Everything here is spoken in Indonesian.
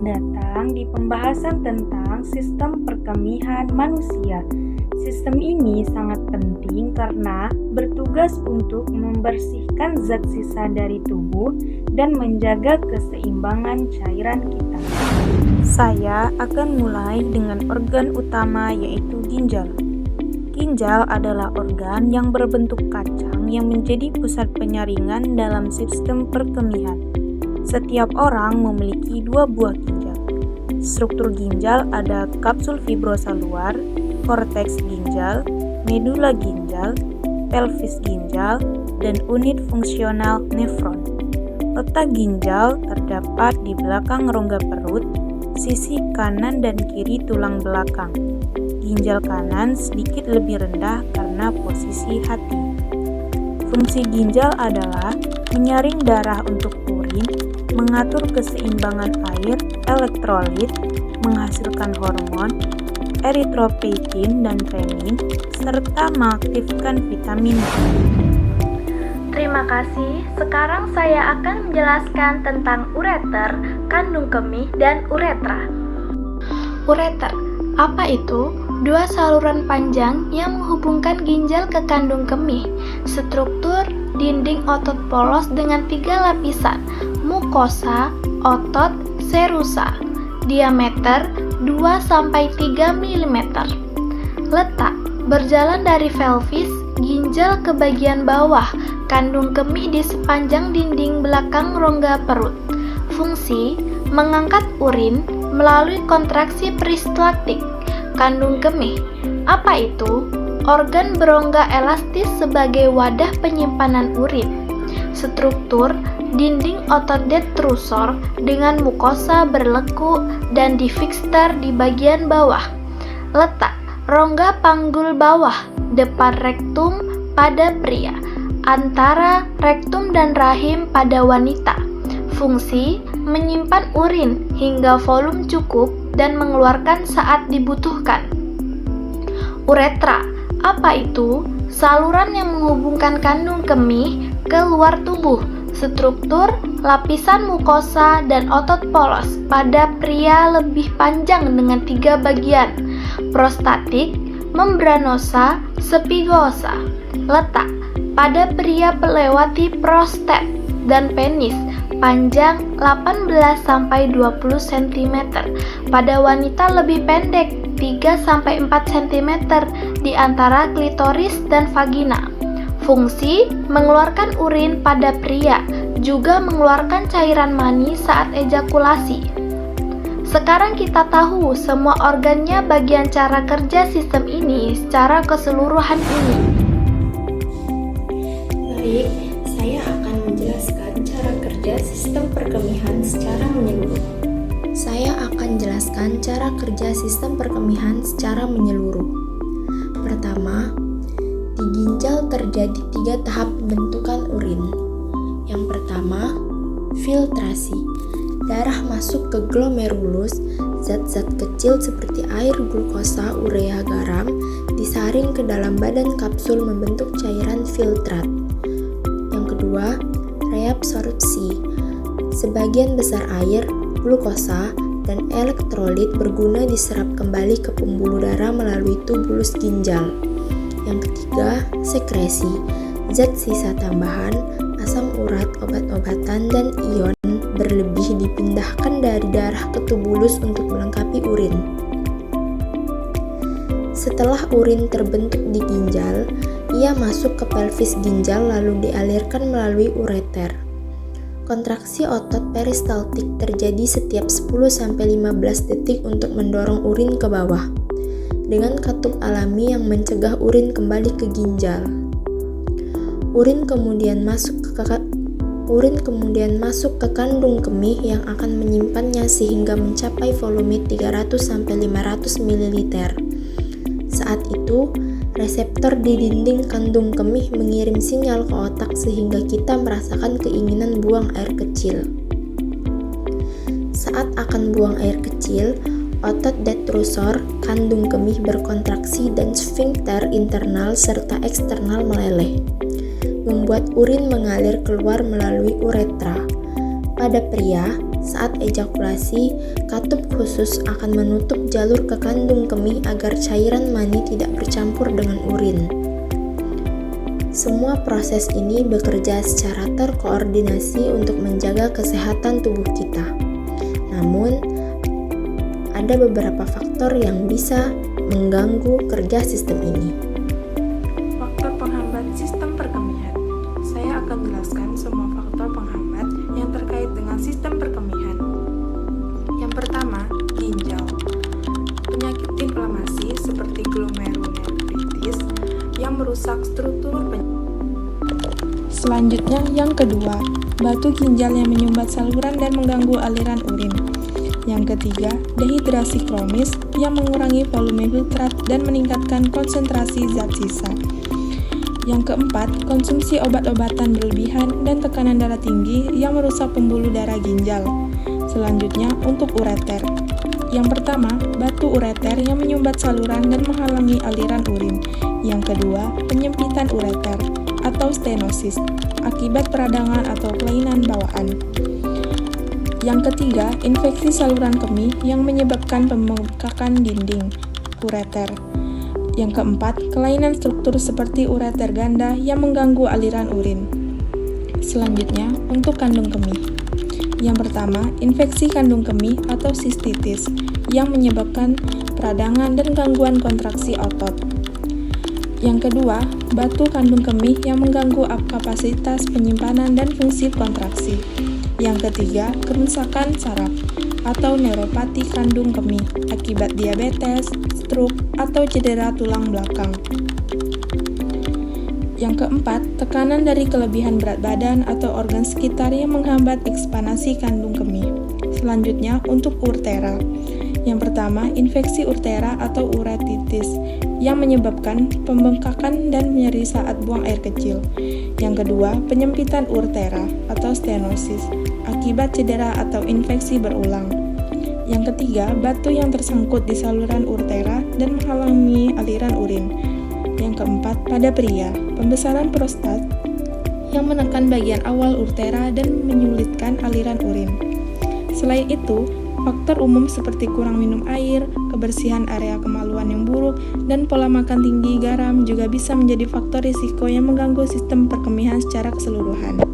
Selamat datang di pembahasan tentang sistem perkemihan manusia. Sistem ini sangat penting karena bertugas untuk membersihkan zat sisa dari tubuh dan menjaga keseimbangan cairan kita. Saya akan mulai dengan organ utama yaitu ginjal. Ginjal adalah organ yang berbentuk kacang yang menjadi pusat penyaringan dalam sistem perkemihan. Setiap orang memiliki dua buah ginjal. Struktur ginjal ada kapsul fibrosa luar, korteks ginjal, medula ginjal, pelvis ginjal, dan unit fungsional nefron. Letak ginjal terdapat di belakang rongga perut, sisi kanan dan kiri tulang belakang. Ginjal kanan sedikit lebih rendah karena posisi hati. Fungsi ginjal adalah menyaring darah untuk urin, mengatur keseimbangan air, elektrolit, menghasilkan hormon, eritropoietin dan renin, serta mengaktifkan vitamin D. Terima kasih. Sekarang saya akan menjelaskan tentang ureter, kandung kemih, dan uretra. Ureter, apa itu? Dua saluran panjang yang menghubungkan ginjal ke kandung kemih. Struktur dinding otot polos dengan 3 lapisan, mukosa, otot, serusa. Diameter 2-3 mm. Letak berjalan dari pelvis ginjal ke bagian bawah kandung kemih di sepanjang dinding belakang rongga perut. Fungsi mengangkat urin melalui kontraksi peristaltik kandung kemih. Apa itu? Organ berongga elastis sebagai wadah penyimpanan urin. Struktur dinding otot detrusor dengan mukosa berlekuk dan difixter di bagian bawah. Letak rongga panggul bawah depan rektum pada pria, antara rektum dan rahim pada wanita. Fungsi menyimpan urin hingga volume cukup dan mengeluarkan saat dibutuhkan. Uretra, apa itu? Saluran yang menghubungkan kandung kemih ke luar tubuh. Struktur lapisan mukosa dan otot polos pada pria lebih panjang dengan 3 bagian. Prostatik, membranosa, spigosa. Letak pada pria melewati prostat dan penis, panjang 18-20 cm. Pada wanita lebih pendek 3-4 cm di antara klitoris dan vagina. Fungsi mengeluarkan urin pada pria, juga mengeluarkan cairan mani saat ejakulasi. Sekarang kita tahu semua organnya, bagian cara kerja sistem ini secara keseluruhan ini. Baik, saya akan menjelaskan cara kerja sistem perkemihan secara menyeluruh. Pertama, di ginjal terjadi 3 tahap pembentukan urin. Yang pertama, filtrasi. Darah masuk ke glomerulus, zat-zat kecil seperti air, glukosa, urea, garam disaring ke dalam badan kapsul membentuk cairan filtrat. Yang kedua, reabsorpsi. Sebagian besar air, glukosa, dan elektrolit berguna diserap kembali ke pembuluh darah melalui tubulus ginjal. Yang ketiga, sekresi. Zat sisa tambahan, asam urat, obat-obatan, dan ion berlebih dipindahkan dari darah ke tubulus untuk melengkapi urin. Setelah urin terbentuk di ginjal, ia masuk ke pelvis ginjal lalu dialirkan melalui ureter. Kontraksi otot peristaltik terjadi setiap 10-15 detik untuk mendorong urin ke bawah, dengan katup alami yang mencegah urin kembali ke ginjal. Urin kemudian masuk ke kandung kemih yang akan menyimpannya sehingga mencapai volume 300-500 ml. Saat itu, reseptor di dinding kandung kemih mengirim sinyal ke otak sehingga kita merasakan keinginan buang air kecil. Saat akan buang air kecil, otot detrusor kandung kemih berkontraksi dan sfinkter internal serta eksternal meleleh, membuat urin mengalir keluar melalui uretra. Pada pria, Saat ejakulasi, katup khusus akan menutup jalur ke kandung kemih agar cairan mani tidak bercampur dengan urin. Semua proses ini bekerja secara terkoordinasi untuk menjaga kesehatan tubuh kita. Namun, ada beberapa faktor yang bisa mengganggu kerja sistem ini. Faktor penghambat sistem perkemihan. Saya akan jelaskan semua faktor penghambat yang terkait dengan sistem perkemihan. Yang pertama, ginjal. Penyakit inflamasi seperti glomerulonefritis yang merusak struktur Selanjutnya, yang kedua, batu ginjal yang menyumbat saluran dan mengganggu aliran urin. Yang ketiga, dehidrasi kronis yang mengurangi volume filtrat dan meningkatkan konsentrasi zat sisa. Yang keempat, konsumsi obat-obatan berlebihan dan tekanan darah tinggi yang merusak pembuluh darah ginjal. Selanjutnya, untuk ureter. Yang pertama, batu ureter yang menyumbat saluran dan menghalangi aliran urin. Yang kedua, penyempitan ureter atau stenosis akibat peradangan atau kelainan bawaan. Yang ketiga, infeksi saluran kemih yang menyebabkan pembengkakan dinding ureter. Yang keempat, kelainan struktur seperti ureter ganda yang mengganggu aliran urin. Selanjutnya, untuk kandung kemih. Yang pertama, infeksi kandung kemih atau sistitis yang menyebabkan peradangan dan gangguan kontraksi otot. Yang kedua, batu kandung kemih yang mengganggu kapasitas penyimpanan dan fungsi kontraksi. Yang ketiga, kerusakan saraf atau neuropati kandung kemih akibat diabetes, stroke, atau cedera tulang belakang. Yang keempat, tekanan dari kelebihan berat badan atau organ sekitar yang menghambat ekspansi kandung kemih. Selanjutnya, untuk urtera. Yang pertama, infeksi urtera atau uretitis yang menyebabkan pembengkakan dan nyeri saat buang air kecil. Yang kedua, penyempitan urtera atau stenosis akibat cedera atau infeksi berulang. Yang ketiga, batu yang tersangkut di saluran urtera dan menghalangi aliran urin. Yang keempat, pada pria, pembesaran prostat yang menekan bagian awal urtera dan menyulitkan aliran urin. Selain itu, faktor umum seperti kurang minum air, kebersihan area kemaluan yang buruk, dan pola makan tinggi garam juga bisa menjadi faktor risiko yang mengganggu sistem perkemihan secara keseluruhan.